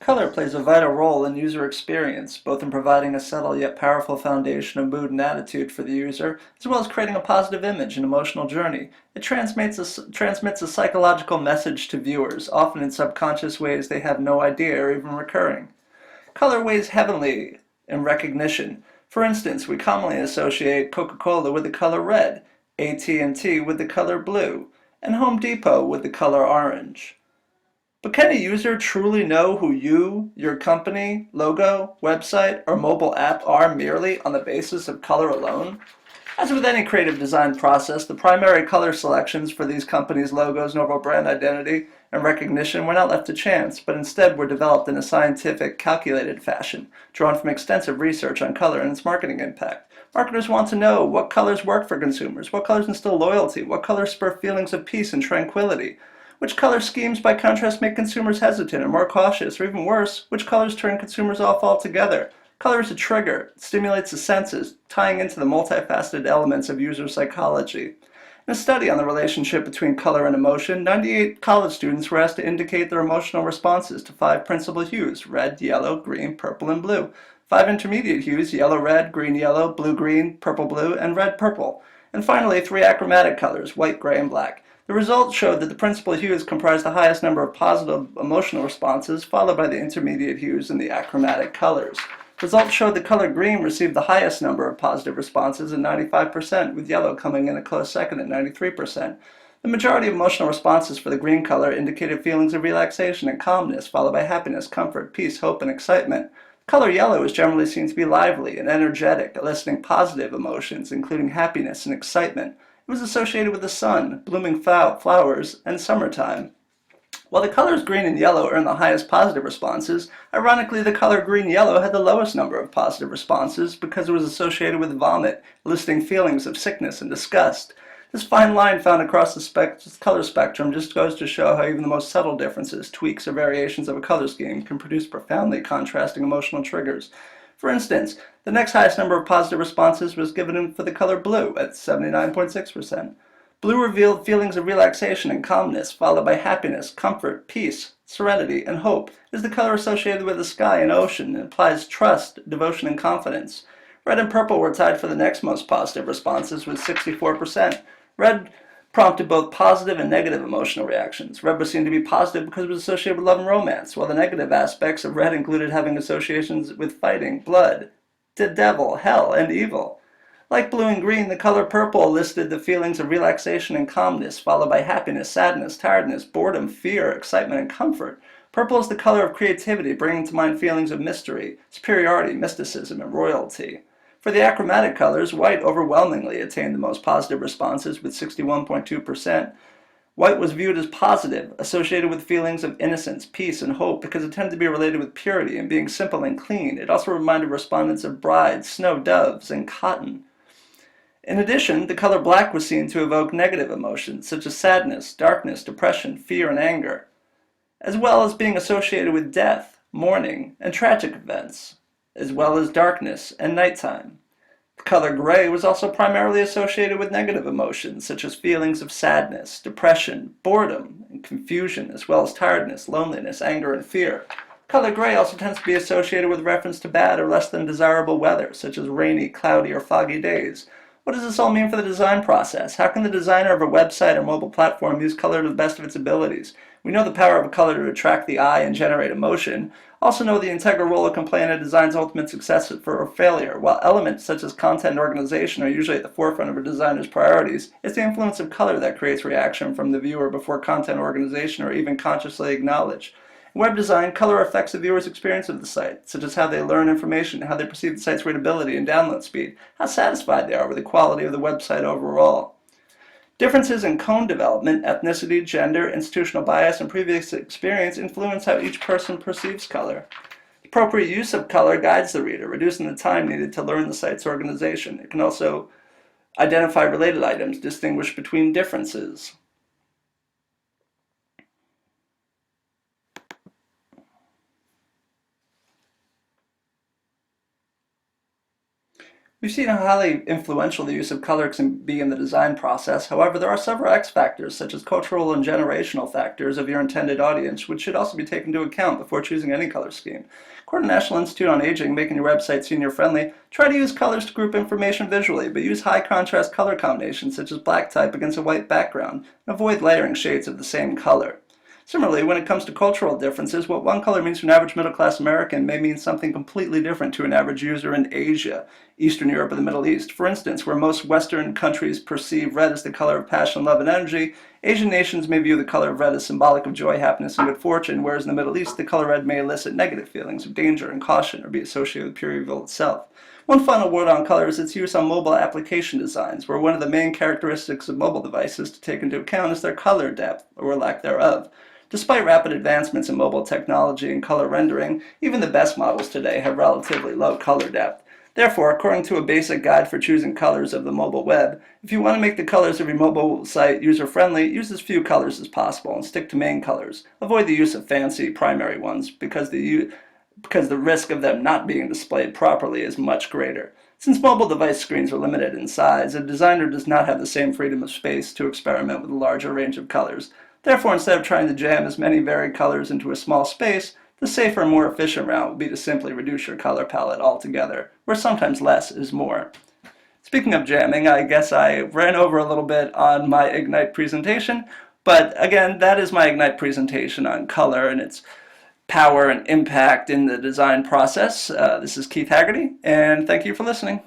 Color plays a vital role in user experience, both in providing a subtle yet powerful foundation of mood and attitude for the user, as well as creating a positive image and emotional journey. It transmits a psychological message to viewers, often in subconscious ways they have no idea are even recurring. Color weighs heavily in recognition. For instance, we commonly associate Coca-Cola with the color red, AT&T with the color blue, and Home Depot with the color orange. But can a user truly know who you, your company, logo, website, or mobile app are merely on the basis of color alone? As with any creative design process, the primary color selections for these companies' logos and overall brand identity and recognition were not left to chance, but instead were developed in a scientific, calculated fashion, drawn from extensive research on color and its marketing impact. Marketers want to know what colors work for consumers, what colors instill loyalty, what colors spur feelings of peace and tranquility, which color schemes, by contrast, make consumers hesitant or more cautious, or even worse, which colors turn consumers off altogether. Color is a trigger. It stimulates the senses, tying into the multifaceted elements of user psychology. In a study on the relationship between color and emotion, 98 college students were asked to indicate their emotional responses to 5 principal hues: red, yellow, green, purple, and blue. 5 intermediate hues: yellow, red, green, yellow, blue, green, purple, blue, and red, purple. And finally, 3 achromatic colors: white, gray, and black. The results showed that the principal hues comprised the highest number of positive emotional responses, followed by the intermediate hues and the achromatic colors. Results showed the color green received the highest number of positive responses at 95%, with yellow coming in a close second at 93%. The majority of emotional responses for the green color indicated feelings of relaxation and calmness, followed by happiness, comfort, peace, hope, and excitement. The color yellow is generally seen to be lively and energetic, eliciting positive emotions, including happiness and excitement. It was associated with the sun, blooming flowers, and summertime. While the colors green and yellow earned the highest positive responses, ironically the color green-yellow had the lowest number of positive responses because it was associated with vomit, eliciting feelings of sickness and disgust. This fine line found across the color spectrum just goes to show how even the most subtle differences, tweaks, or variations of a color scheme can produce profoundly contrasting emotional triggers. For instance, the next highest number of positive responses was given for the color blue at 79.6%. Blue revealed feelings of relaxation and calmness, followed by happiness, comfort, peace, serenity, and hope. It is the color associated with the sky and ocean and implies trust, devotion, and confidence. Red and purple were tied for the next most positive responses with 64%. Red prompted both positive and negative emotional reactions. Red was seen to be positive because it was associated with love and romance, while the negative aspects of red included having associations with fighting, blood, the devil, hell, and evil. Like blue and green, the color purple listed the feelings of relaxation and calmness, followed by happiness, sadness, tiredness, boredom, fear, excitement, and comfort. Purple is the color of creativity, bringing to mind feelings of mystery, superiority, mysticism, and royalty. For the achromatic colors, white overwhelmingly attained the most positive responses with 61.2%. White was viewed as positive, associated with feelings of innocence, peace, and hope because it tended to be related with purity and being simple and clean. It also reminded respondents of brides, snow doves, and cotton. In addition, the color black was seen to evoke negative emotions such as sadness, darkness, depression, fear, and anger, as well as being associated with death, mourning, and tragic events, as well as darkness and nighttime. The color gray was also primarily associated with negative emotions such as feelings of sadness, depression, boredom, and confusion, as well as tiredness, loneliness, anger, and fear. Color gray also tends to be associated with reference to bad or less than desirable weather, such as rainy, cloudy, or foggy days. What does this all mean for the design process? How can the designer of a website or mobile platform use color to the best of its abilities? We know the power of a color to attract the eye and generate emotion. Also know the integral role it can play in a design's ultimate success or failure. While elements such as content and organization are usually at the forefront of a designer's priorities, it's the influence of color that creates reaction from the viewer before content organization are even consciously acknowledged. In web design, color affects the viewer's experience of the site, such as how they learn information, how they perceive the site's readability and download speed, how satisfied they are with the quality of the website overall. Differences in cone development, ethnicity, gender, institutional bias, and previous experience influence how each person perceives color. Appropriate use of color guides the reader, reducing the time needed to learn the site's organization. It can also identify related items, distinguish between differences. We've seen how highly influential the use of color can be in the design process. However, there are several X factors, such as cultural and generational factors of your intended audience, which should also be taken into account before choosing any color scheme. According to the National Institute on Aging, making your website senior-friendly, try to use colors to group information visually, but use high-contrast color combinations such as black type against a white background, and avoid layering shades of the same color. Similarly, when it comes to cultural differences, what one color means to an average middle-class American may mean something completely different to an average user in Asia, Eastern Europe, or the Middle East. For instance, where most Western countries perceive red as the color of passion, love, and energy, Asian nations may view the color of red as symbolic of joy, happiness, and good fortune, whereas in the Middle East, the color red may elicit negative feelings of danger and caution or be associated with pure evil itself. One final word on color is its use on mobile application designs, where one of the main characteristics of mobile devices to take into account is their color depth, or lack thereof. Despite rapid advancements in mobile technology and color rendering, even the best models today have relatively low color depth. Therefore, according to a basic guide for choosing colors of the mobile web, if you want to make the colors of your mobile site user-friendly, use as few colors as possible and stick to main colors. Avoid the use of fancy primary ones because the risk of them not being displayed properly is much greater. Since mobile device screens are limited in size, a designer does not have the same freedom of space to experiment with a larger range of colors. Therefore, instead of trying to jam as many varied colors into a small space, the safer and more efficient route would be to simply reduce your color palette altogether, where sometimes less is more. Speaking of jamming, I guess I ran over a little bit on my Ignite presentation, but again, that is my Ignite presentation on color and its power and impact in the design process. This is Keith Haggerty, and thank you for listening.